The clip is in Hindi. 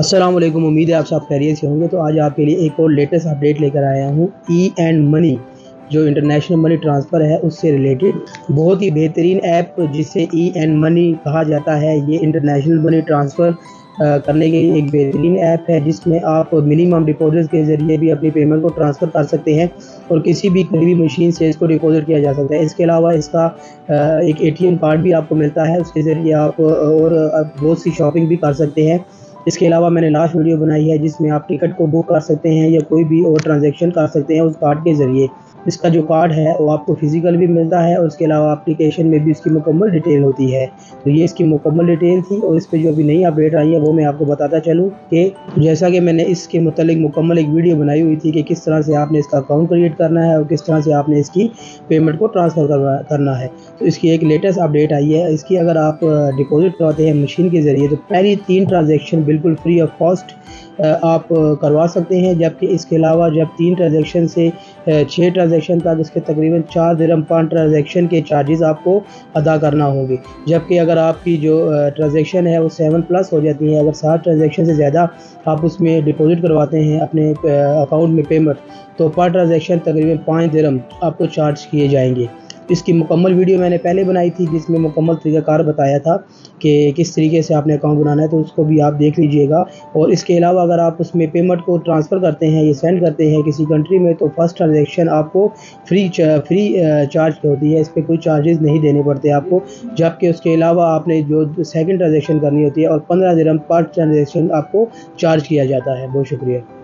अस्सलाम वालेकुम। उम्मीद है आप सब खैरियत से होंगे। तो आज आपके लिए एक और लेटेस्ट अपडेट लेकर आया हूँ। ई एंड मनी जो इंटरनेशनल मनी ट्रांसफ़र है उससे रिलेटेड बहुत ही बेहतरीन ऐप जिसे ई एंड मनी कहा जाता है। ये इंटरनेशनल मनी ट्रांसफ़र करने के लिए एक बेहतरीन ऐप है जिसमें आप मिनिमम डिपॉजिट के ज़रिए भी अपनी पेमेंट को ट्रांसफ़र कर सकते हैं और किसी भी करीबी मशीन से इसको डिपॉजिट किया जा सकता है। इसके अलावा इसका एक एटीएम कार्ड भी आपको मिलता है, उसके ज़रिए आप बहुत सी शॉपिंग भी कर सकते हैं। इसके अलावा मैंने लास्ट वीडियो बनाई है जिसमें आप टिकट को बुक कर सकते हैं या कोई भी और ट्रांजैक्शन कर सकते हैं उस कार्ड के ज़रिए। इसका जो कार्ड है वो आपको फ़िज़िकल भी मिलता है और उसके अलावा एप्लीकेशन में भी इसकी मुकम्मल डिटेल होती है। तो ये इसकी मुकम्मल डिटेल थी और इस पे जो अभी नई अपडेट आई है वो मैं आपको बताता चलूँ कि जैसा कि मैंने इसके मुतालिक मुकम्मल एक वीडियो बनाई हुई थी कि किस तरह से आपने इसका अकाउंट क्रिएट करना है और किस तरह से आपने इसकी पेमेंट को ट्रांसफ़र करना है। तो इसकी एक लेटेस्ट अपडेट आई है। इसकी अगर आप डिपॉजिट करवाते हैं मशीन के ज़रिए तो पहली 3 ट्रांजैक्शन बिल्कुल फ्री ऑफ कॉस्ट आप करवा सकते हैं, जबकि इसके अलावा जब 3 ट्रांजैक्शन से 6 ट्रांजैक्शन तक इसके तकरीबन 4 दिरहम पर ट्रांजैक्शन के चार्जेस आपको अदा करना होंगे। जबकि अगर आपकी जो ट्रांजैक्शन है वो 7+ हो जाती है, अगर 7 ट्रांजैक्शन से ज़्यादा आप उसमें डिपॉजिट करवाते हैं अपने अकाउंट में पेमेंट, तो पर ट्रांजैक्शन तकरीबन 5 दिरहम आपको चार्ज किए जाएंगे। इसकी मुकम्मल वीडियो मैंने पहले बनाई थी जिसमें मुकम्मल तरीक़ाकार बताया था कि किस तरीके से आपने अकाउंट बनाना है, तो उसको भी आप देख लीजिएगा। और इसके अलावा अगर आप उसमें पेमेंट को ट्रांसफ़र करते हैं या सेंड करते हैं किसी कंट्री में तो फर्स्ट ट्रांजैक्शन आपको फ्री चार्ज होती है, इस पर कोई चार्जेस नहीं देने पड़ते आपको। जबकि उसके अलावा आपने जो सेकंड ट्रांजैक्शन करनी होती है और 15 दिरहम पर ट्रांजैक्शन आपको चार्ज किया जाता है। बहुत शुक्रिया।